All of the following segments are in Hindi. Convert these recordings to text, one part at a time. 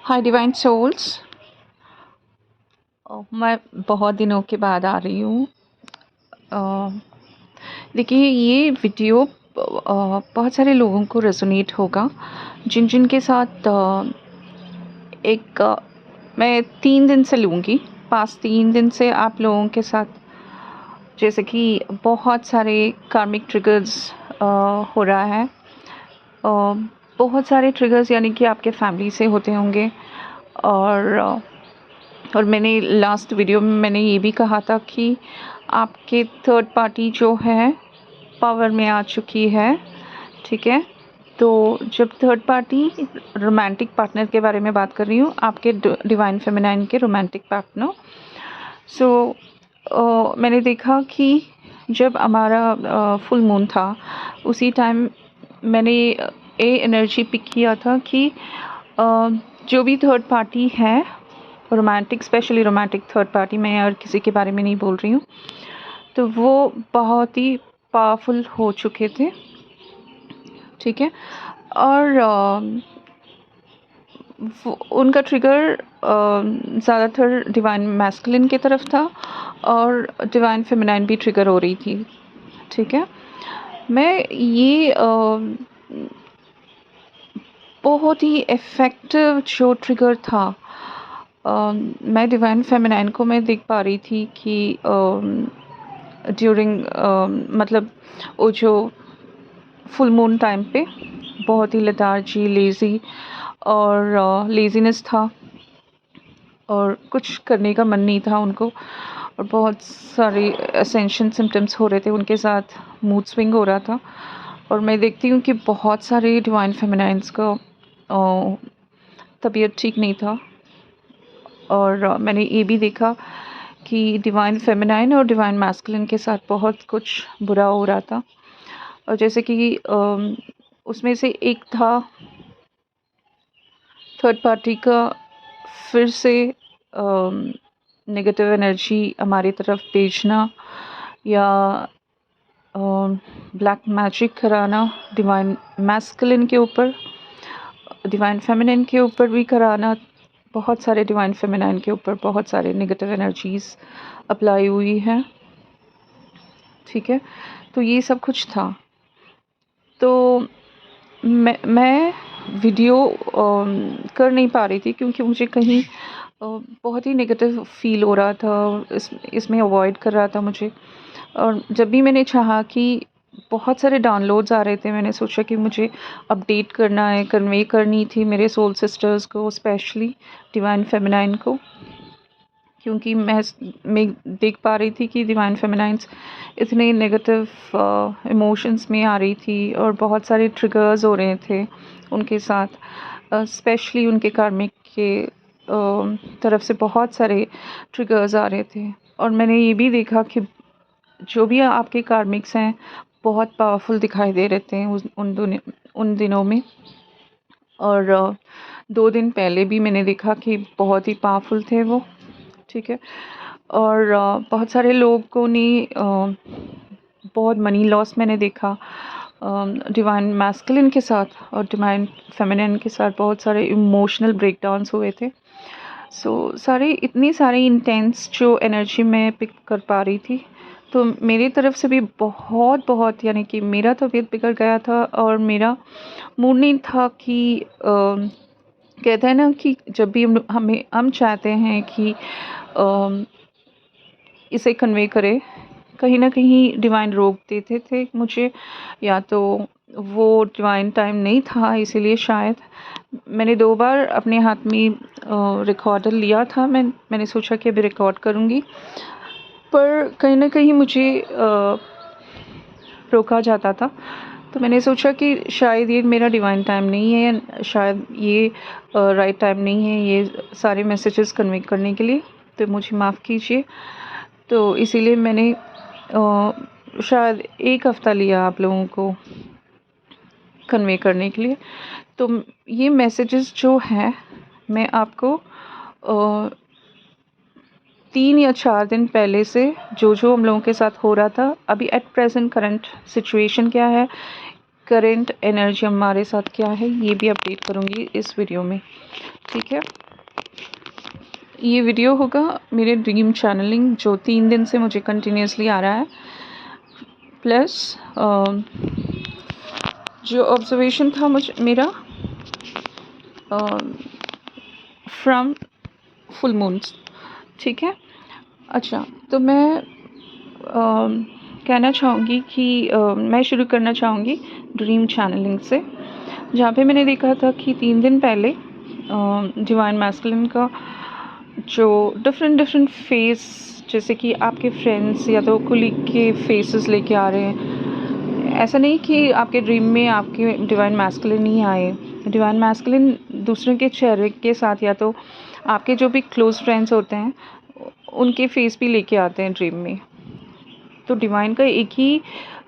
हाय डिवाइन सोल्स। मैं बहुत दिनों के बाद आ रही हूँ। अ, देखिए ये वीडियो बहुत सारे लोगों को रेजोनेट होगा जिन जिन के साथ मैं 3 दिन से लूँगी। पास 3 दिन से आप लोगों के साथ जैसे कि बहुत सारे कार्मिक ट्रिगर्स हो रहा है। बहुत सारे ट्रिगर्स यानी कि आपके फैमिली से होते होंगे। और मैंने लास्ट वीडियो में मैंने ये भी कहा था कि आपके थर्ड पार्टी जो है पावर में आ चुकी है। ठीक है, तो जब थर्ड पार्टी रोमांटिक पार्टनर के बारे में बात कर रही हूँ, आपके डिवाइन फेमिनाइन के रोमांटिक पार्टनर। मैंने देखा कि जब हमारा फुल मून था उसी टाइम मैंने ये एनर्जी पिक किया था कि जो भी थर्ड पार्टी है romantic, specially romantic third party, मैं और किसी के बारे में नहीं बोल रही हूँ, तो वो बहुत ही पावरफुल हो चुके थे। ठीक है, और उनका ट्रिगर ज़्यादातर डिवाइन मैस्कुलिन की तरफ था और डिवाइन फेमिनाइन भी ट्रिगर हो रही थी। ठीक है, मैं ये बहुत ही इफ़ेक्टिव जो ट्रिगर था, मैं डिवाइन फेमिनाइन को मैं देख पा रही थी कि ड्यूरिंग मतलब वो जो फुल मून टाइम पे बहुत ही लेथार्जी, लेज़ी और लेज़ीनेस था और कुछ करने का मन नहीं था उनको, और बहुत सारे असेंशन सिम्टम्स हो रहे थे उनके साथ, मूड स्विंग हो रहा था। और मैं देखती हूँ कि बहुत सारे डिवाइन फेमिनाइंस का तबीयत ठीक नहीं था। और मैंने ये भी देखा कि डिवाइन फेमिनाइन और डिवाइन मैस्कुलिन के साथ बहुत कुछ बुरा हो रहा था। और जैसे कि उसमें से एक था थर्ड पार्टी का फिर से नेगेटिव एनर्जी हमारी तरफ भेजना या ब्लैक मैजिक कराना डिवाइन मैस्कुलिन के ऊपर, डिवाइन फेमिनिन के ऊपर भी कराना। बहुत सारे डिवाइन फेमिनाइन के ऊपर बहुत सारे नेगेटिव एनर्जीज अप्लाई हुई हैं। ठीक है, तो ये सब कुछ था। तो मैं वीडियो कर नहीं पा रही थी क्योंकि मुझे कहीं बहुत ही नेगेटिव फील हो रहा था, इसमें अवॉइड कर रहा था मुझे। और जब भी मैंने चाहा कि बहुत सारे डाउनलोड्स आ रहे थे, मैंने सोचा कि मुझे अपडेट करना है, कन्वे करनी थी मेरे सोल सिस्टर्स को, स्पेशली डिवाइन फेमिनाइन को, क्योंकि मैं देख पा रही थी कि डिवाइन फेमिनाइंस इतने नेगेटिव इमोशंस में आ रही थी और बहुत सारे ट्रिगर्स हो रहे थे उनके साथ, स्पेशली उनके कार्मिक के तरफ से बहुत सारे ट्रिगर्स आ रहे थे। और मैंने ये भी देखा कि जो भी आपके कार्मिक्स हैं बहुत पावरफुल दिखाई दे रहे थे उन दिनों में। और 2 दिन पहले भी मैंने देखा कि बहुत ही पावरफुल थे वो। ठीक है, और बहुत सारे लोगों ने बहुत मनी लॉस मैंने देखा डिवाइन मैस्कुलिन के साथ, और डिवाइन फेमिनिन के साथ बहुत सारे इमोशनल ब्रेकडाउन्स हुए थे। सारे इतनी सारी इंटेंस जो एनर्जी मैं पिक कर पा रही थी, तो मेरी तरफ से भी बहुत बहुत यानी कि मेरा तबीयत बिगड़ गया था और मेरा मूड नहीं था कि कहते हैं ना कि जब भी हम चाहते हैं कि इसे कन्वे करे, कहीं ना कहीं डिवाइन रोक देते थे मुझे, या तो वो डिवाइन टाइम नहीं था, इसीलिए शायद मैंने 2 बार अपने हाथ में रिकॉर्डर लिया था। मैंने सोचा कि अभी रिकॉर्ड करूँगी, पर कहीं ना कहीं मुझे रोका जाता था। तो मैंने सोचा कि शायद ये मेरा डिवाइन टाइम नहीं है, शायद ये राइट टाइम नहीं है ये सारे मैसेजेस कन्वे करने के लिए, तो मुझे माफ़ कीजिए। तो इसीलिए मैंने शायद 1 हफ़्ता लिया आप लोगों को कन्वे करने के लिए। तो ये मैसेजेस जो हैं मैं आपको 3 या 4 दिन पहले से जो हम लोगों के साथ हो रहा था, अभी एट प्रेजेंट करंट सिचुएशन क्या है, करंट एनर्जी हमारे साथ क्या है ये भी अपडेट करूँगी इस वीडियो में, ठीक है। ये वीडियो होगा मेरे ड्रीम चैनलिंग जो 3 दिन से मुझे कंटिन्यूसली आ रहा है, प्लस जो ऑब्जर्वेशन था मेरा फ्रॉम फुल मून्स, ठीक है। अच्छा, तो मैं कहना चाहूँगी कि मैं शुरू करना चाहूँगी ड्रीम चैनलिंग से, जहाँ पे मैंने देखा था कि 3 दिन पहले डिवाइन मैस्कुलिन का जो डिफरेंट फेस, जैसे कि आपके फ्रेंड्स या तो कुलीग के फेसेस लेके आ रहे हैं। ऐसा नहीं कि आपके ड्रीम में आपके डिवाइन मैस्कुलिन ही आए, डिवाइन मैस्कुलिन दूसरों के चेहरे के साथ या तो आपके जो भी क्लोज फ्रेंड्स होते हैं उनके फेस भी लेके आते हैं ड्रीम में। तो डिवाइन का एक ही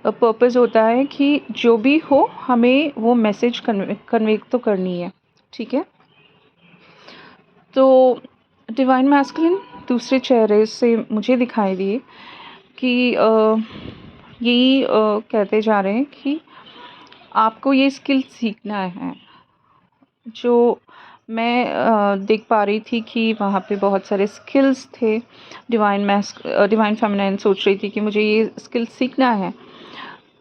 पर्पस होता है कि जो भी हो हमें वो मैसेज कन्वे तो करनी है, ठीक है। तो डिवाइन मैस्कुलिन दूसरे चेहरे से मुझे दिखाई दिए कि यही कहते जा रहे हैं कि आपको ये स्किल सीखना है। जो मैं देख पा रही थी कि वहाँ पे बहुत सारे स्किल्स थे। डिवाइन फेमिनाइन सोच रही थी कि मुझे ये स्किल सीखना है।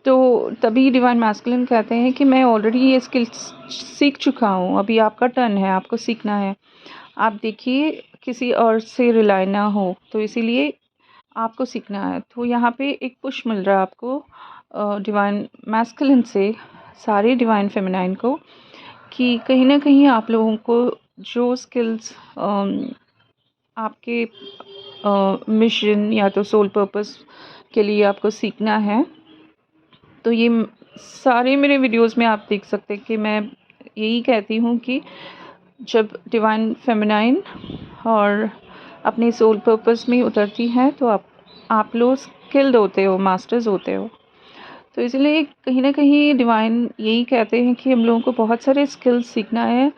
तो तभी डिवाइन मैस्कुलिन कहते हैं कि मैं ऑलरेडी ये स्किल सीख चुका हूँ, अभी आपका टर्न है, आपको सीखना है। आप देखिए किसी और से रिलाई ना हो, तो इसीलिए आपको सीखना है। तो यहाँ पे एक पुश मिल रहा है आपको डिवाइन मैस्कुलिन से सारे डिवाइन फेमिनाइन को कि कहीं ना कहीं आप लोगों को जो स्किल्स आपके मिशन या तो सोल पर्पस के लिए आपको सीखना है, तो ये सारे मेरे वीडियोस में आप देख सकते हैं कि मैं यही कहती हूँ कि जब डिवाइन फेमिनाइन और अपने सोल पर्पस में उतरती हैं तो आप लोग स्किल्ड होते हो, मास्टर्स होते हो। तो इसलिए कहीं ना कहीं डिवाइन यही कहते हैं कि हम लोगों को बहुत सारे स्किल्स सीखना है,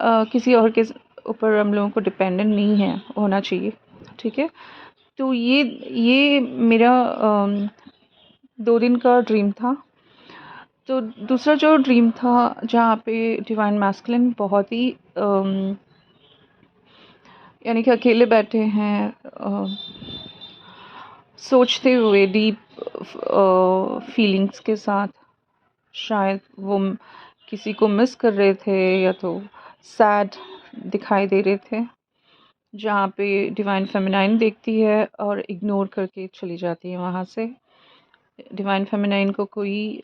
किसी और के ऊपर हम लोगों को डिपेंडेंट नहीं है होना चाहिए, ठीक है। तो ये मेरा 2 दिन का ड्रीम था। तो दूसरा जो ड्रीम था जहाँ पे डिवाइन मैस्कुलिन बहुत ही यानी कि अकेले बैठे हैं, सोचते हुए डीप फीलिंग्स के साथ, शायद वो किसी को मिस कर रहे थे या तो सैड दिखाई दे रहे थे, जहाँ पे डिवाइन फेमिनाइन देखती है और इग्नोर करके चली जाती है वहाँ से। डिवाइन फेमिनाइन को कोई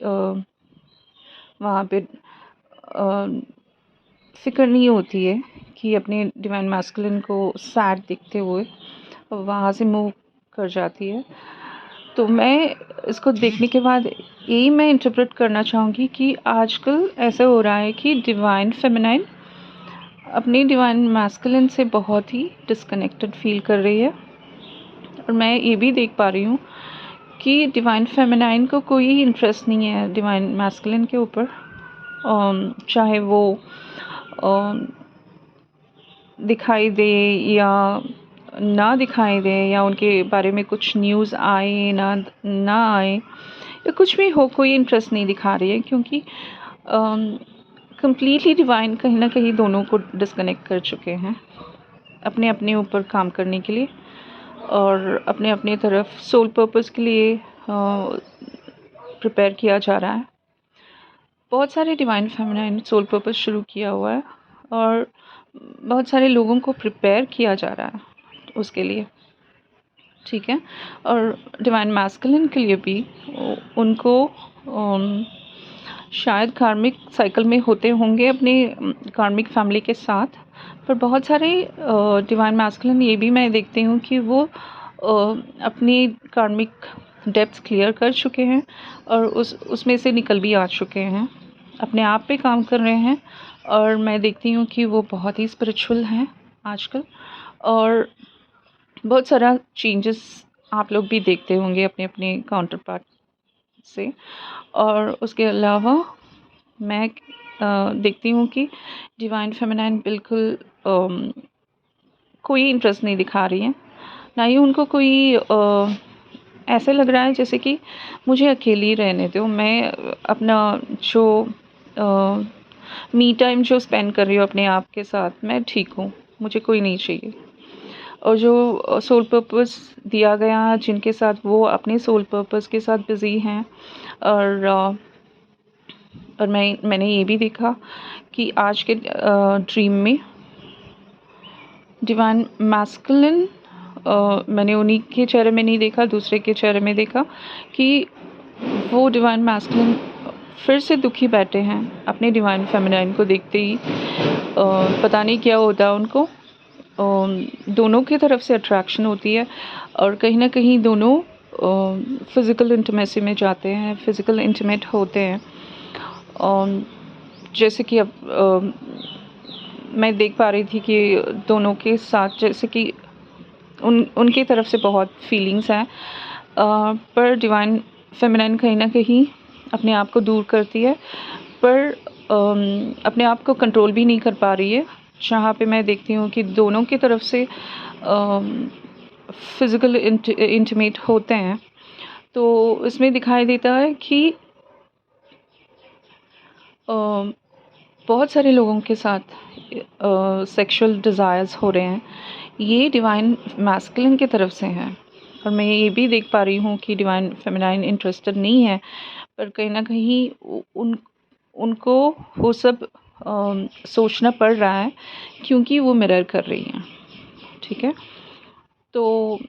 वहाँ पे फिक्र नहीं होती है कि अपने डिवाइन मैस्कुलिन को सैड दिखते हुए वहाँ से मूव कर जाती है। तो मैं इसको देखने के बाद यही मैं इंटरप्रेट करना चाहूँगी कि आजकल ऐसा हो रहा है कि डिवाइन फेमिनाइन अपनी डिवाइन मैस्कुलिन से बहुत ही डिस्कनेक्टेड फील कर रही है। और मैं ये भी देख पा रही हूँ कि डिवाइन फेमिनाइन को कोई इंटरेस्ट नहीं है डिवाइन मैस्कुलिन के ऊपर, चाहे वो दिखाई दे या ना दिखाई दे, या उनके बारे में कुछ न्यूज़ आए ना आए, या कुछ भी हो, कोई इंटरेस्ट नहीं दिखा रही है, क्योंकि कंप्लीटली डिवाइन कहीं ना कहीं दोनों को डिस्कनेक्ट कर चुके हैं अपने अपने ऊपर काम करने के लिए और अपने अपने तरफ सोल पर्पस के लिए प्रिपेयर किया जा रहा है। बहुत सारे डिवाइन फेमिनाइन सोल पर्पस शुरू किया हुआ है और बहुत सारे लोगों को प्रिपेयर किया जा रहा है उसके लिए, ठीक है। और डिवाइन मैस्कुलिन के लिए भी उनको शायद कार्मिक साइकिल में होते होंगे अपने कार्मिक फैमिली के साथ, पर बहुत सारे डिवाइन मैस्कुलिन ये भी मैं देखती हूँ कि वो अपनी कार्मिक डेप्थ्स क्लियर कर चुके हैं और उसमें से निकल भी आ चुके हैं, अपने आप पे काम कर रहे हैं। और मैं देखती हूँ कि वो बहुत ही स्पिरिचुअल हैं आजकल, और बहुत सारा चेंजेस आप लोग भी देखते होंगे अपने अपने काउंटर पार्ट से। और उसके अलावा मैं देखती हूँ कि डिवाइन फेमिनाइन बिल्कुल कोई इंटरेस्ट नहीं दिखा रही हैं, ना ही उनको कोई ऐसे लग रहा है जैसे कि मुझे अकेली रहने दो, मैं अपना जो मी टाइम जो स्पेंड कर रही हूँ अपने आप के साथ, मैं ठीक हूँ, मुझे कोई नहीं चाहिए। और जो सोल पर्पस दिया गया है, जिनके साथ वो अपने सोल पर्पस के साथ बिज़ी हैं। और मैंने ये भी देखा कि आज के ड्रीम में डिवाइन मैस्कुलिन, मैंने उन्हीं के चेहरे में नहीं देखा, दूसरे के चेहरे में देखा कि वो डिवाइन मैस्कुलिन फिर से दुखी बैठे हैं अपने डिवाइन फेमिनाइन को देखते ही। पता नहीं क्या होता है उनको, दोनों की तरफ से अट्रैक्शन होती है और कहीं ना कहीं दोनों फिज़िकल इंटीमेसी में जाते हैं, फिज़िकल इंटीमेट होते हैं। जैसे कि अब मैं देख पा रही थी कि दोनों के साथ जैसे कि उनकी तरफ से बहुत फीलिंग्स हैं, पर डिवाइन फेमिनाइन कहीं ना कहीं अपने आप को दूर करती है, पर अपने आप को कंट्रोल भी नहीं कर पा रही है। जहाँ पे मैं देखती हूँ कि दोनों की तरफ से फिज़िकल इंटीमेट होते हैं, तो इसमें दिखाई देता है कि बहुत सारे लोगों के साथ सेक्सुअल डिज़ायर्स हो रहे हैं, ये डिवाइन मैस्कुलिन की तरफ से हैं। और मैं ये भी देख पा रही हूँ कि डिवाइन फेमिनाइन इंटरेस्टेड नहीं है, पर कहीं ना कहीं उनको वो सब सोचना पड़ रहा है क्योंकि वो मिरर कर रही हैं। ठीक है, तो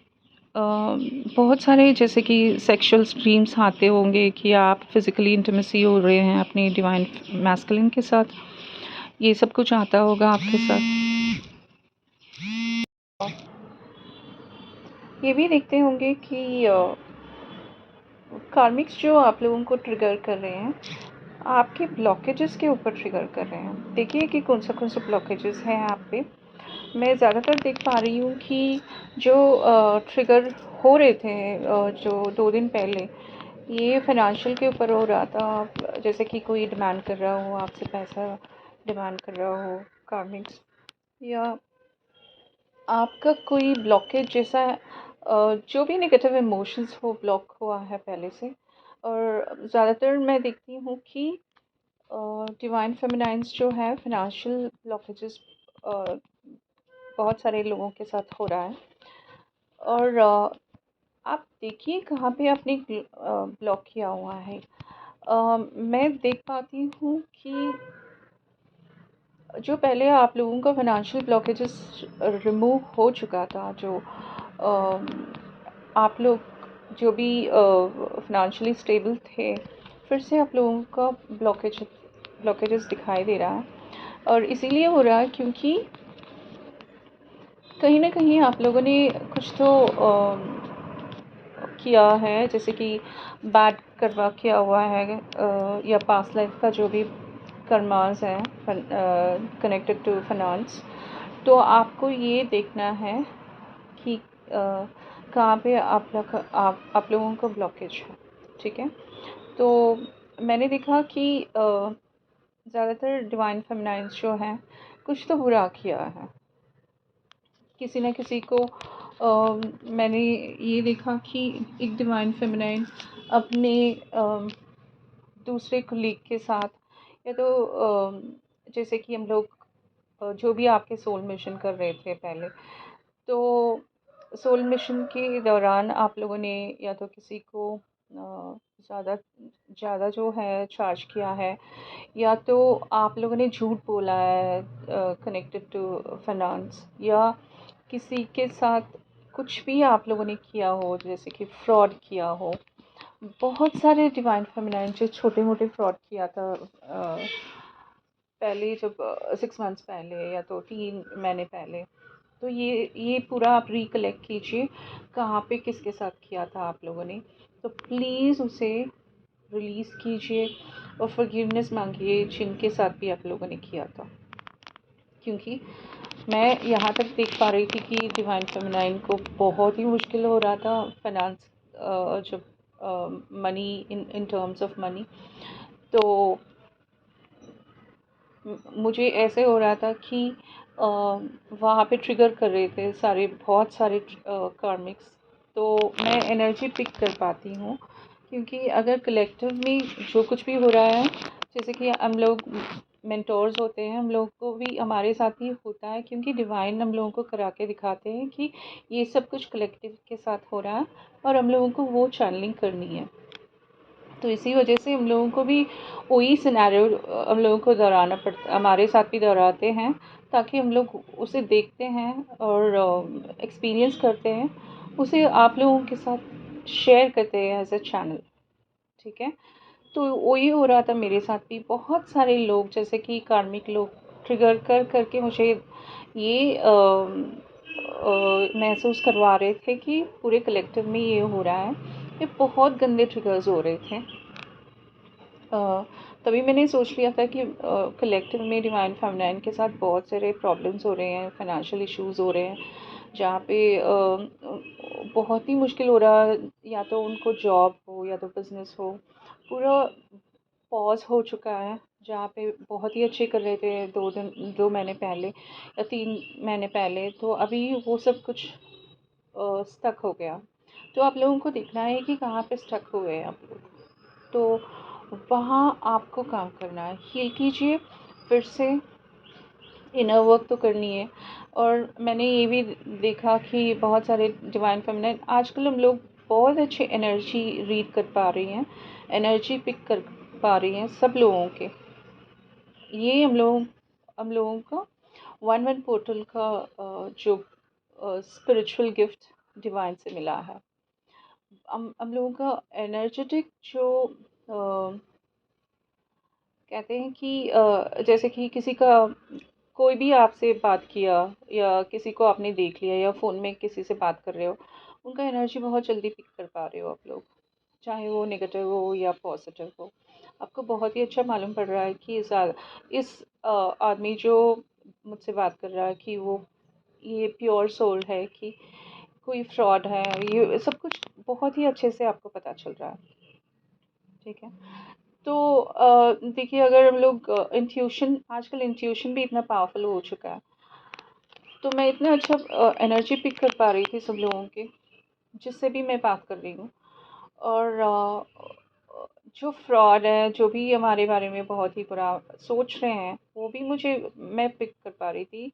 बहुत सारे जैसे कि सेक्सुअल स्ट्रीम्स आते होंगे कि आप फिज़िकली इंटीमेसी हो रहे हैं अपने डिवाइन मैस्कुलिन के साथ, ये सब कुछ आता होगा आपके साथ। ये भी देखते होंगे कि कार्मिक्स जो आप लोगों को ट्रिगर कर रहे हैं, आपके ब्लॉकेजेस के ऊपर ट्रिगर कर रहे हैं। देखिए कि कौन सा ब्लॉकेजेस हैं आप पे। मैं ज़्यादातर देख पा रही हूँ कि जो ट्रिगर हो रहे थे जो 2 दिन पहले, ये फाइनेंशियल के ऊपर हो रहा था। जैसे कि कोई डिमांड कर रहा हो आपसे, पैसा डिमांड कर रहा हो कार्मिक्स, या आपका कोई ब्लॉकेज जैसा जो भी नेगेटिव इमोशंस हो ब्लॉक हुआ है पहले से। और ज़्यादातर मैं देखती हूँ कि डिवाइन फेमिनाइंस जो है फाइनेंशियल ब्लॉकेजेस बहुत सारे लोगों के साथ हो रहा है। और आप देखिए कहाँ पे आपने ब्लॉक किया हुआ है। मैं देख पाती हूँ कि जो पहले आप लोगों का फाइनेंशियल ब्लॉकेजेस रिमूव हो चुका था, जो आप लोग जो भी फाइनेंशियली स्टेबल थे, फिर से आप लोगों का ब्लॉकेजेस दिखाई दे रहा है। और इसीलिए हो रहा है क्योंकि कहीं ना कहीं आप लोगों ने कुछ तो किया है, जैसे कि बैड कर्मा किया हुआ है, या पास्ट लाइफ का जो भी कर्मास है कनेक्टेड टू फाइनेंस। तो आपको ये देखना है कि कहाँ पे आप लोगों को ब्लॉकेज है। ठीक है, तो मैंने देखा कि ज़्यादातर डिवाइन फेमिनाइंस जो हैं कुछ तो बुरा किया है किसी न किसी को। मैंने ये देखा कि एक डिवाइन फेमिनाइन अपने दूसरे कुलीग के साथ, या तो जैसे कि हम लोग जो भी आपके सोल मिशन कर रहे थे पहले, तो सोल मिशन के दौरान आप लोगों ने या तो किसी को ज़्यादा ज़्यादा जो है चार्ज किया है, या तो आप लोगों ने झूठ बोला है कनेक्टेड टू फाइनेंस, या किसी के साथ कुछ भी आप लोगों ने किया हो जैसे कि फ्रॉड किया हो। बहुत सारे डिवाइन फेमिनाइन जो छोटे मोटे फ्रॉड किया था पहले, जब 6 मंथ्स पहले या तो 3 महीने पहले। तो ये पूरा आप रिकलेक्ट कीजिए कहाँ पे किसके साथ किया था आप लोगों ने। तो प्लीज़ उसे रिलीज़ कीजिए और फॉरगिवनेस मांगिए जिनके साथ भी आप लोगों ने किया था। क्योंकि मैं यहाँ तक देख पा रही थी कि डिवाइन फेमिनाइन को बहुत ही मुश्किल हो रहा था फाइनेंस, जब money in terms of money. तो मुझे ऐसे हो रहा था कि वहाँ पे ट्रिगर कर रहे थे बहुत सारे कार्मिक्स तो मैं एनर्जी पिक कर पाती हूँ। क्योंकि अगर कलेक्टिव में जो कुछ भी हो रहा है, जैसे कि हम लोग मेंटोर्स होते हैं, हम लोग को भी हमारे साथ भी होता है, क्योंकि डिवाइन हम लोगों को करा के दिखाते हैं कि ये सब कुछ कलेक्टिव के साथ हो रहा है और हम लोगों को वो चैनलिंग करनी है। तो इसी वजह से हम लोगों को भी वही सिनेरियो हम लोगों को दोहराना पड़ता, हमारे साथ भी दोहराते हैं, ताकि हम लोग उसे देखते हैं और एक्सपीरियंस करते हैं, उसे आप लोगों के साथ शेयर करते हैं एज अ चैनल। ठीक है, तो वही हो रहा था मेरे साथ भी। बहुत सारे लोग जैसे कि कार्मिक लोग ट्रिगर कर करके मुझे ये महसूस करवा रहे थे कि पूरे कलेक्टिव में ये हो रहा है। ये बहुत गंदे ट्रिगर्स हो रहे थे। तभी मैंने सोच लिया था कि कलेक्टिव में डिवाइन फेमिनाइन के साथ बहुत सारे प्रॉब्लम्स हो रहे हैं, फाइनेंशियल इश्यूज हो रहे हैं, जहाँ पे बहुत ही मुश्किल हो रहा है, या तो उनको जॉब हो या तो बिजनेस हो, पूरा पॉज हो चुका है। जहाँ पे बहुत ही अच्छे कर रहे थे 2 महीने पहले या 3 महीने पहले, तो अभी वो सब कुछ स्टक हो गया। तो आप लोगों को देखना है कि कहाँ पे स्टक हुए हैं आप लोग। तो वहाँ आपको काम करना है, हील कीजिए फिर से, इनर वर्क तो करनी है। और मैंने ये भी देखा कि बहुत सारे डिवाइन फेमिनाइन आजकल हम लोग बहुत अच्छे एनर्जी रीड कर पा रही हैं, एनर्जी पिक कर पा रही हैं सब लोगों के। ये हम लोगों का 1-1 पोर्टल का जो स्पिरिचुअल गिफ्ट डिवाइन से मिला है। हम लोगों का एनर्जेटिक जो कहते हैं कि जैसे कि किसी का कोई भी आपसे बात किया, या किसी को आपने देख लिया, या फ़ोन में किसी से बात कर रहे हो, उनका एनर्जी बहुत जल्दी पिक कर पा रहे हो आप लोग, चाहे वो नेगेटिव हो या पॉजिटिव हो। आपको बहुत ही अच्छा मालूम पड़ रहा है कि इस आदमी जो मुझसे बात कर रहा है कि वो ये प्योर सोल है कि कोई फ्रॉड है, ये सब कुछ बहुत ही अच्छे से आपको पता चल रहा है। ठीक है, तो देखिए, अगर हम लोग इंट्यूशन, आजकल इंट्यूशन भी इतना पावरफुल हो चुका है, तो मैं इतना अच्छा एनर्जी पिक कर पा रही थी सब लोगों के, जिससे भी मैं बात कर रही हूँ। और जो फ्रॉड है, जो भी हमारे बारे में बहुत ही बुरा सोच रहे हैं, वो भी मैं पिक कर पा रही थी।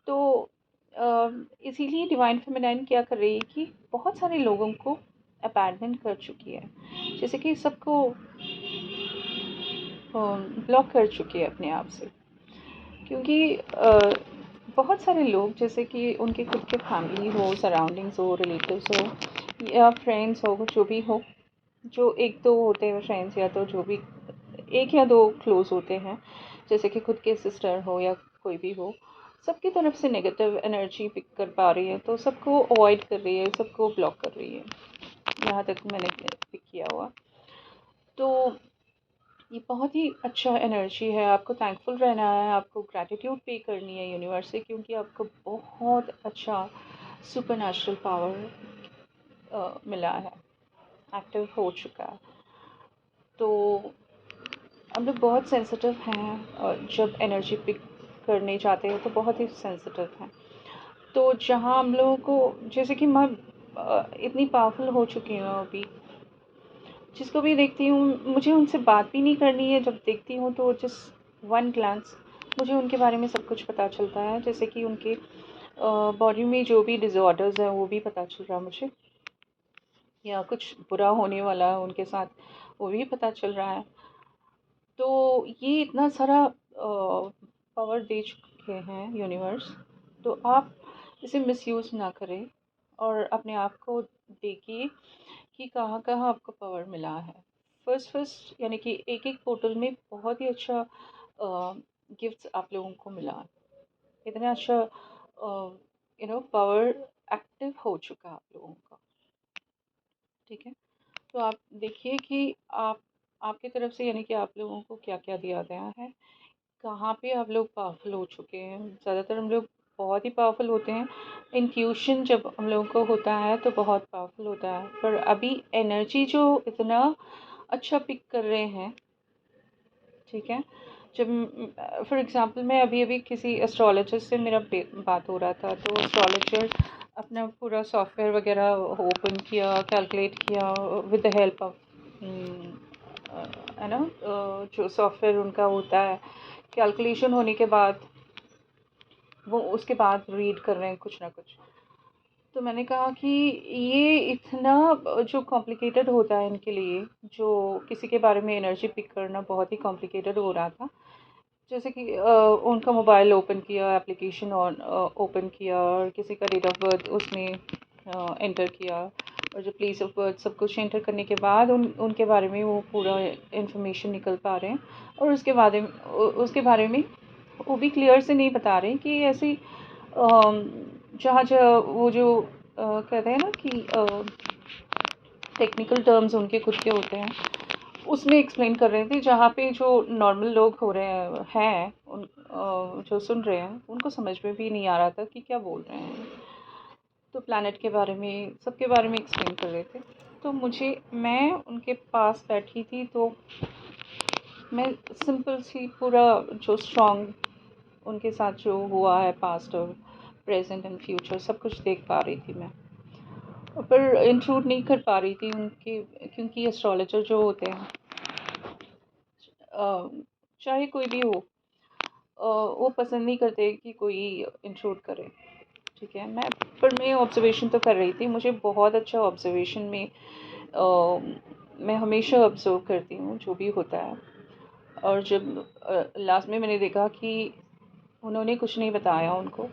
तो इसीलिए डिवाइन फेमिनाइन क्या कर रही है कि बहुत सारे लोगों को अबैंडन कर चुकी है, जैसे कि सबको ब्लॉक कर चुकी है अपने आप से। क्योंकि बहुत सारे लोग, जैसे कि उनके खुद के फैमिली हो, सराउंडिंग्स हो, रिलेटिव्स हो या फ्रेंड्स हो, जो भी हो, जो एक दो होते हैं फ्रेंड्स, या तो जो भी एक या दो क्लोज होते हैं, जैसे कि खुद के सिस्टर हो या कोई भी हो, सबकी तरफ से नेगेटिव एनर्जी पिक कर पा रही है, तो सबको अवॉइड कर रही है, सबको ब्लॉक कर रही है। यहाँ तक मैंने पिक किया हुआ। तो ये बहुत ही अच्छा एनर्जी है, आपको थैंकफुल रहना है, आपको ग्रैटिट्यूड पे करनी है यूनिवर्स से, क्योंकि आपको बहुत अच्छा सुपर नेचुरल पावर मिला है, एक्टिव हो चुका है। तो हम लोग बहुत सेंसिटिव हैं, और जब एनर्जी पिक करने जाते हैं तो बहुत ही सेंसिटिव हैं। तो जहाँ हम लोगों को, जैसे कि मैं इतनी पावरफुल हो चुकी हूँ अभी, जिसको भी देखती हूँ मुझे उनसे बात भी नहीं करनी है, जब देखती हूँ तो जस्ट 1 ग्लांस मुझे उनके बारे में सब कुछ पता चलता है। जैसे कि उनके बॉडी में जो भी डिसऑर्डर्स हैं वो भी पता चल रहा है मुझे, या कुछ बुरा होने वाला है उनके साथ वो भी पता चल रहा है। तो ये इतना सारा पावर दे चुके हैं यूनिवर्स, तो आप इसे मिसयूज़ ना करें, और अपने आप को देखिए कि कहाँ कहाँ आपको पावर मिला है। फर्स्ट फर्स्ट यानी कि एक एक पोर्टल में बहुत ही अच्छा गिफ्ट्स आप लोगों को मिला, इतना अच्छा पावर एक्टिव हो चुका आप लोगों का। ठीक है, तो आप देखिए कि आप आपकी तरफ से, यानी कि आप लोगों को क्या क्या दिया गया है, कहाँ पे आप लोग पावरफुल हो चुके हैं। ज़्यादातर हम लोग बहुत ही पावरफुल होते हैं, इंट्यूशन जब हम लोगों को होता है तो बहुत पावरफुल होता है, पर अभी एनर्जी जो इतना अच्छा पिक कर रहे हैं। ठीक है, जब फॉर एग्ज़ाम्पल मैं अभी अभी किसी एस्ट्रोलॉजर से मेरा बात हो रहा था, तो एस्ट्रोलॉजर अपना पूरा सॉफ्टवेयर वगैरह ओपन किया, कैलकुलेट किया विद द हेल्प ऑफ है ना, जो सॉफ्टवेयर उनका होता है, कैलकुलेशन होने के बाद वो उसके बाद रीड कर रहे हैं कुछ ना कुछ। तो मैंने कहा कि ये इतना जो कॉम्प्लिकेटेड होता है इनके लिए, जो किसी के बारे में एनर्जी पिक करना बहुत ही कॉम्प्लिकेटेड हो रहा था। जैसे कि उनका मोबाइल ओपन किया, एप्लीकेशन ऑन ओपन किया और किसी का डेट ऑफ बर्थ उसमें एंटर किया, और जो प्लेस ऑफ बर्थ सब कुछ एंटर करने के बाद उनके बारे में वो पूरा इंफॉर्मेशन निकल पा रहे हैं। और उसके बारे में वो भी क्लियर से नहीं बता रहे कि ऐसी जहाँ जहाँ वो जो कहते हैं ना कि टेक्निकल टर्म्स उनके खुद के होते हैं, उसमें एक्सप्लेन कर रहे थे, जहाँ पे जो नॉर्मल लोग हो रहे हैं जो सुन रहे हैं उनको समझ में भी नहीं आ रहा था कि क्या बोल रहे हैं। तो प्लैनेट के बारे में, सबके बारे में एक्सप्लेन कर रहे थे। तो मैं उनके पास बैठी थी, तो मैं सिंपल सी पूरा जो स्ट्रॉन्ग उनके साथ जो हुआ है, पास्ट और प्रेजेंट एंड फ्यूचर सब कुछ देख पा रही थी मैं। पर इंक्लूड नहीं कर पा रही थी उनके, क्योंकि एस्ट्रोलॉजर जो होते हैं, चाहे कोई भी हो, वो पसंद नहीं करते कि कोई इंक्लूड करे। ठीक है, मैं ऑब्जर्वेशन तो कर रही थी, मुझे बहुत अच्छा ऑब्जर्वेशन में मैं हमेशा ऑब्जर्व करती हूँ जो भी होता है। और जब लास्ट में मैंने देखा कि उन्होंने कुछ नहीं बताया, उनको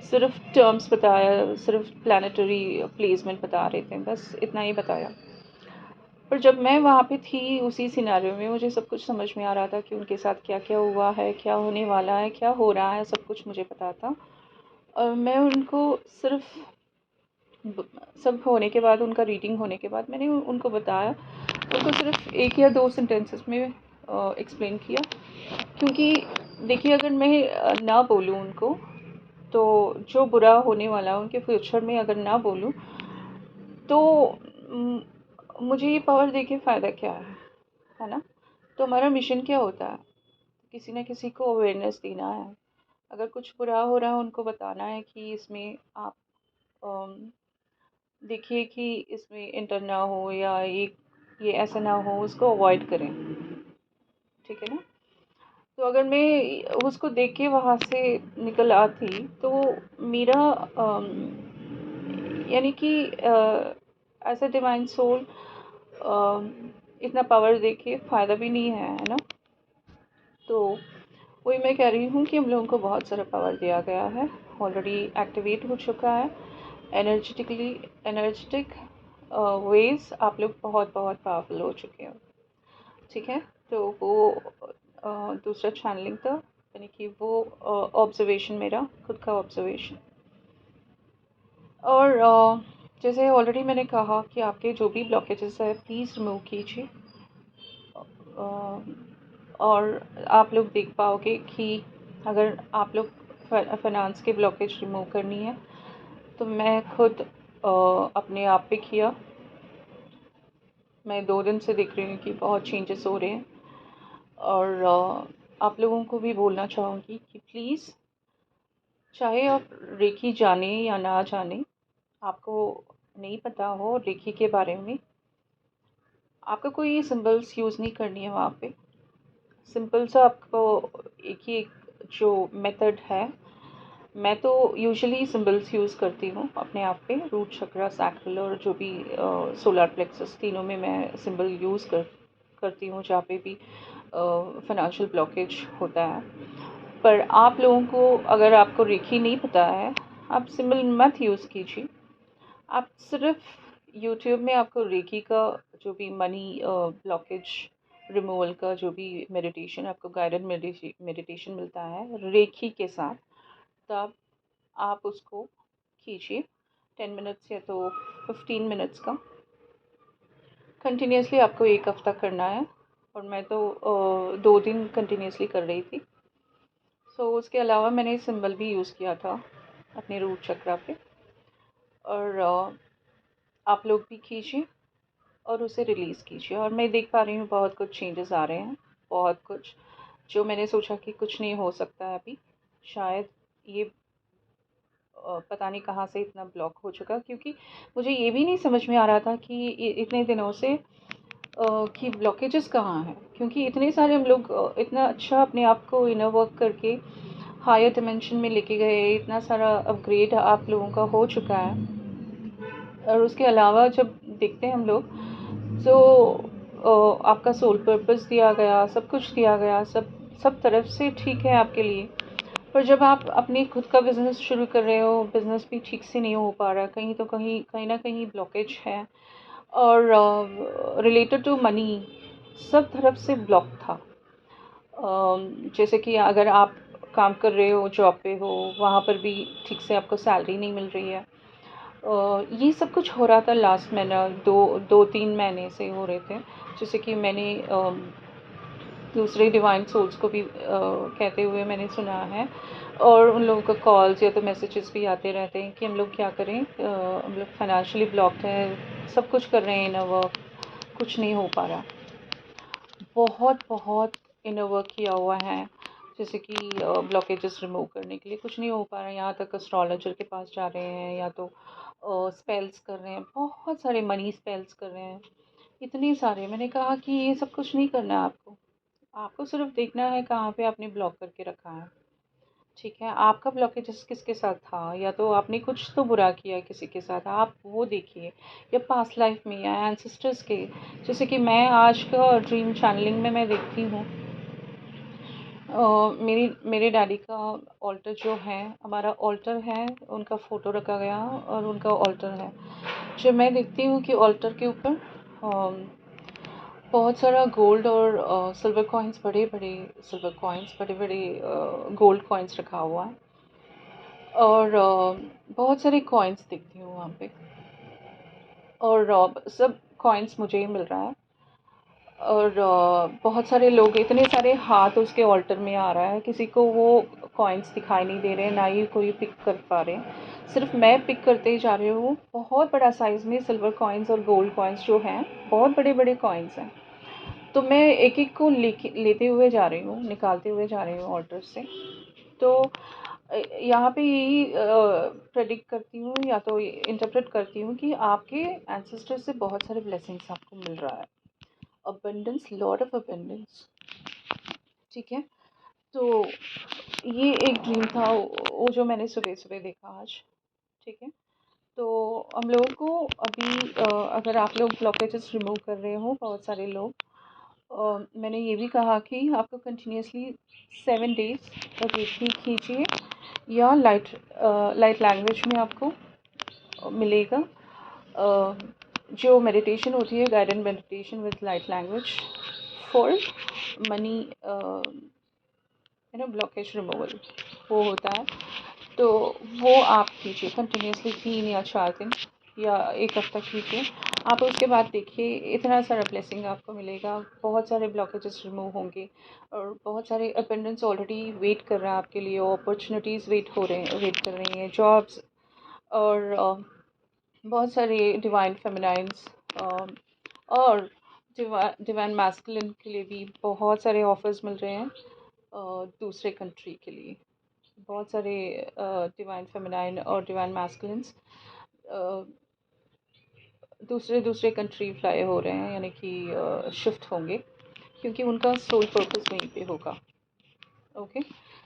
सिर्फ टर्म्स बताया, सिर्फ प्लानिटरी प्लेसमेंट बता रहे थे, बस इतना ही बताया। पर जब मैं वहाँ पे थी उसी सिनेरियो में, मुझे सब कुछ समझ में आ रहा था कि उनके साथ क्या क्या हुआ है, क्या होने वाला है, क्या हो रहा है, सब कुछ मुझे पता था। और मैं उनको सिर्फ सब होने के बाद, उनका रीडिंग होने के बाद मैंने उनको बताया, उनको सिर्फ एक या दो सेंटेंसेस में एक्सप्लेन किया। क्योंकि देखिए, अगर मैं ना बोलूँ उनको, तो जो बुरा होने वाला है उनके फ्यूचर में अगर ना बोलूँ, तो मुझे ये पावर दे के फ़ायदा क्या है ना? तो हमारा मिशन क्या होता है? किसी न किसी को अवेयरनेस देना है। अगर कुछ बुरा हो रहा है उनको बताना है कि इसमें आप अम, देखिए कि इसमें इंटर ना हो, या ये ऐसा ना हो, उसको अवॉइड करें। ठीक है ना? तो अगर मैं उसको देख के वहाँ से निकल आती, तो मेरा यानी कि एज अ डिवाइन सोल इतना पावर दे के फ़ायदा भी नहीं है, है ना? तो वही मैं कह रही हूँ कि हम लोगों को बहुत सारा पावर दिया गया है, ऑलरेडी एक्टिवेट हो चुका है। एनर्जेटिकली एनर्जेटिक वेज आप लोग बहुत बहुत पावरफुल हो चुके हो। ठीक है, तो वो दूसरा चैनलिंग था, यानी कि वो ऑब्जर्वेशन, मेरा खुद का ऑब्जर्वेशन। और जैसे ऑलरेडी मैंने कहा कि आपके जो भी ब्लॉकेजेस है प्लीज़ रिमूव कीजिए। और आप लोग देख पाओगे कि अगर आप लोग फाइनेंस के ब्लॉकेज रिमूव करनी है, तो मैं खुद अपने आप पे किया। मैं 2 दिन से देख रही हूँ कि बहुत चेंजेस हो रहे हैं। और आप लोगों को भी बोलना चाहूँगी कि प्लीज़, चाहे आप रेकी जाने या ना जाने, आपको नहीं पता हो रेकी के बारे में, आपको कोई सिंबल्स यूज़ नहीं करनी है वहाँ पे। सिंपल सा आपको एक ही एक जो मेथड है, मैं तो यूजुअली सिंबल्स यूज़ करती हूँ अपने आप पे, रूट चक्रा, सैक्रल और जो भी सोलर प्लेक्सस, तीनों में मैं सिंबल यूज़ करती हूँ जहाँ पे भी फाइनेंशियल ब्लॉकेज होता है। पर आप लोगों को, अगर आपको रेखी नहीं पता है, आप सिंबल मत यूज़ कीजिए। आप सिर्फ यूट्यूब में आपको रेकी का जो भी मनी ब्लॉकेज रिमूवल का जो भी मेडिटेशन, आपको गाइडेड मेडिटेशन मिलता है रेकी के साथ, तब आप उसको कीजिए 10 मिनट्स या तो 15 मिनट्स का। कंटिन्यूसली आपको 1 हफ्ता करना है, और मैं तो 2 दिन कंटिन्यूसली कर रही थी। सो उसके अलावा मैंने सिंबल भी यूज़ किया था अपने रूट चक्रा पे। और आप लोग भी कीजिए और उसे रिलीज़ कीजिए। और मैं देख पा रही हूँ बहुत कुछ चेंजेस आ रहे हैं, बहुत कुछ जो मैंने सोचा कि कुछ नहीं हो सकता है अभी, शायद ये पता नहीं कहाँ से इतना ब्लॉक हो चुका, क्योंकि मुझे ये भी नहीं समझ में आ रहा था कि इतने दिनों से कि ब्लॉकेजेस कहाँ हैं, क्योंकि इतने सारे हम लोग इतना अच्छा अपने आप को इनर वर्क करके हायर डिमेंशन में लेके गए, इतना सारा अपग्रेड आप लोगों का हो चुका है। और उसके अलावा जब देखते हैं हम लोग, तो आपका सोल पर्पस दिया गया, सब कुछ दिया गया, सब सब तरफ से ठीक है आपके लिए। पर जब आप अपनी खुद का बिज़नेस शुरू कर रहे हो, बिज़नेस भी ठीक से नहीं हो पा रहा, कहीं तो कहीं कहीं ना कहीं ब्लॉकेज है। और रिलेटेड टू मनी सब तरफ से ब्लॉक था। जैसे कि अगर आप काम कर रहे हो, जॉब पे हो, वहाँ पर भी ठीक से आपको सैलरी नहीं मिल रही है। ये सब कुछ हो रहा था लास्ट महीना, 2-3 महीने से हो रहे थे। जैसे कि मैंने दूसरे डिवाइन सोल्स को भी कहते हुए मैंने सुना है, और उन लोगों का कॉल्स या तो मैसेजेस भी आते रहते हैं कि हम लोग क्या करें, हम लोग फाइनेंशियली ब्लॉक्ड हैं, सब कुछ कर रहे हैं इनर वर्क, कुछ नहीं हो पा रहा। बहुत बहुत इनर वर्क किया हुआ है, जैसे कि ब्लॉकेजेस रिमूव करने के लिए कुछ नहीं हो पा रहा है। यहाँ तक एस्ट्रोलॉजर के पास जा रहे हैं, या तो स्पेल्स कर रहे हैं, बहुत सारे मनी स्पेल्स कर रहे हैं, इतने सारे। मैंने कहा कि ये सब कुछ नहीं करना है आपको, आपको सिर्फ देखना है कहाँ पे आपने ब्लॉक करके रखा है। ठीक है, आपका ब्लॉकेज किसके साथ था, या तो आपने कुछ तो बुरा किया किसी के साथ, आप वो देखिए, या पास्ट लाइफ में, या एंसेस्टर्स के। जैसे कि मैं आज का ड्रीम चैनलिंग में मैं देखती हूँ, मेरे डैडी का ऑल्टर जो है, हमारा ऑल्टर है, उनका फ़ोटो रखा गया और उनका ऑल्टर है। जो मैं देखती हूँ कि ऑल्टर के ऊपर बहुत सारा गोल्ड और सिल्वर कॉइन्स, बड़े बड़े सिल्वर कॉइन्स, बड़े बड़े गोल्ड कॉइन्स रखा हुआ है, और बहुत सारे कॉइन्स देखती हूँ वहाँ पे, और सब कॉइन्स मुझे ही मिल रहा है। और बहुत सारे लोग, इतने सारे हाथ उसके ऑल्टर में आ रहा है, किसी को वो कॉइन्स दिखाई नहीं दे रहे, ना ही कोई पिक कर पा रहे हैं, सिर्फ मैं पिक करते ही जा रही हूँ। बहुत बड़ा साइज़ में सिल्वर कॉइन्स और गोल्ड कॉइन्स जो हैं, बहुत बड़े बड़े कॉइन्स हैं। तो मैं एक एक को लेते हुए जा रही हूँ, निकालते हुए जा रही हूँ ऑल्टर से। तो यहाँ पे यही प्रेडिक्ट करती हूँ, या तो इंटरप्रेट करती हूँ कि आपके एंसेस्टर से बहुत सारे ब्लेसिंग्स आपको मिल रहा है, अबंडेंस, लॉट ऑफ अबंडेंस। ठीक है, तो ये एक ड्रीम था वो जो मैंने सुबह सुबह देखा आज। ठीक है, तो हम लोगों को अभी अगर आप लोग ब्लॉकेजेस रिमूव कर रहे हो, बहुत सारे लोग, मैंने ये भी कहा कि आपको कंटिन्यूसली 7 डेज रीड कीजिए, या लाइट लैंग्वेज में आपको मिलेगा। जो मेडिटेशन होती है, guided meditation with light language for money blockage removal, वो होता है। तो वो आप कीजिए कंटिन्यूसली 3 या 4 दिन, या एक हफ्ता कीजिए। आप उसके बाद देखिए, इतना सारा ब्लेसिंग आपको मिलेगा, बहुत सारे ब्लॉकेजेस रिमूव होंगे, और बहुत सारे अबंडेंस ऑलरेडी वेट कर रहा है आपके लिए, अपॉर्चुनिटीज़ वेट कर रही हैं, जॉब्स, और बहुत सारे डिवाइन फेमिनाइंस, और डिवाइन मैस्कुलिन के लिए भी बहुत सारे ऑफर्स मिल रहे हैं। दूसरे कंट्री के लिए बहुत सारे डिवाइन फेमिनाइन और डिवाइन मैस्कुलिन्स दूसरे दूसरे कंट्री फ्लाई हो रहे हैं, यानी कि शिफ्ट होंगे, क्योंकि उनका सोल पर्पस वहीं पे होगा। ओके,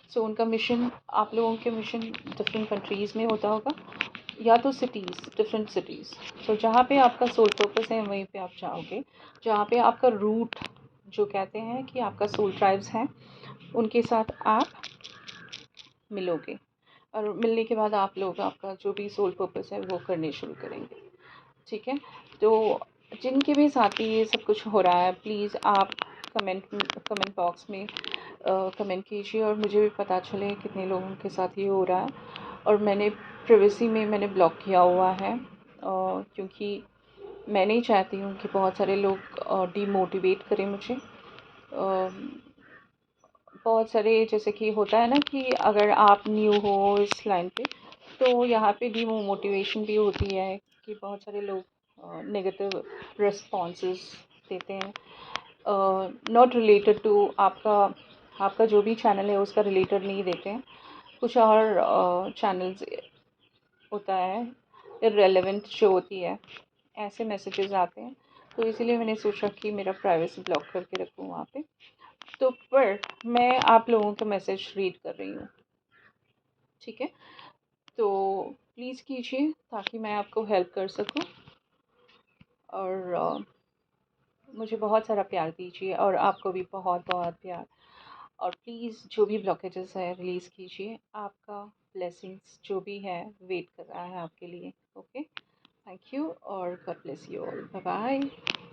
सो उनका मिशन, आप लोगों के मिशन डिफरेंट कंट्रीज़ में होता होगा, या तो सिटीज़, डिफरेंट सिटीज़। सो जहाँ पे आपका सोल पर्पस है वहीं पे आप जाओगे, जहाँ पे आपका रूट, जो कहते हैं कि आपका सोल ट्राइब्स हैं, उनके साथ आप मिलोगे, और मिलने के बाद आप लोग आपका जो भी सोल पर्पस है वो करने शुरू करेंगे। ठीक है, तो जिनके भी साथ भी ये सब कुछ हो रहा है, प्लीज़ आप कमेंट बॉक्स में कमेंट कीजिए, और मुझे भी पता चले कितने लोगों के साथ ये हो रहा है। और मैंने प्राइवेसी में मैंने ब्लॉक किया हुआ है, क्योंकि मैं नहीं चाहती हूँ कि बहुत सारे लोग डीमोटिवेट करें मुझे। बहुत सारे, जैसे कि होता है ना कि अगर आप न्यू हो इस लाइन पे, तो यहाँ पे डीमोटिवेशन भी होती है कि बहुत सारे लोग नेगेटिव रिस्पॉन्सेस देते हैं, नॉट रिलेटेड टू आपका आपका जो भी चैनल है उसका रिलेटेड नहीं देते हैं, कुछ और चैनल्स होता है, इर्रेलेवेंट शो होती है, ऐसे मैसेजेस आते हैं। तो इसीलिए मैंने सोचा कि मेरा प्राइवेसी ब्लॉक करके रखूँ वहाँ पे। तो पर मैं आप लोगों का मैसेज रीड कर रही हूँ, ठीक है? तो प्लीज़ कीजिए ताकि मैं आपको हेल्प कर सकूँ। और मुझे बहुत सारा प्यार दीजिए और आपको भी बहुत बहुत प्यार। और प्लीज़ जो भी ब्लॉकेजेस है रिलीज़ कीजिए। आपका ब्लेसिंग्स जो भी है वेट कर रहा है आपके लिए। ओके, थैंक यू और God bless you all. Bye bye.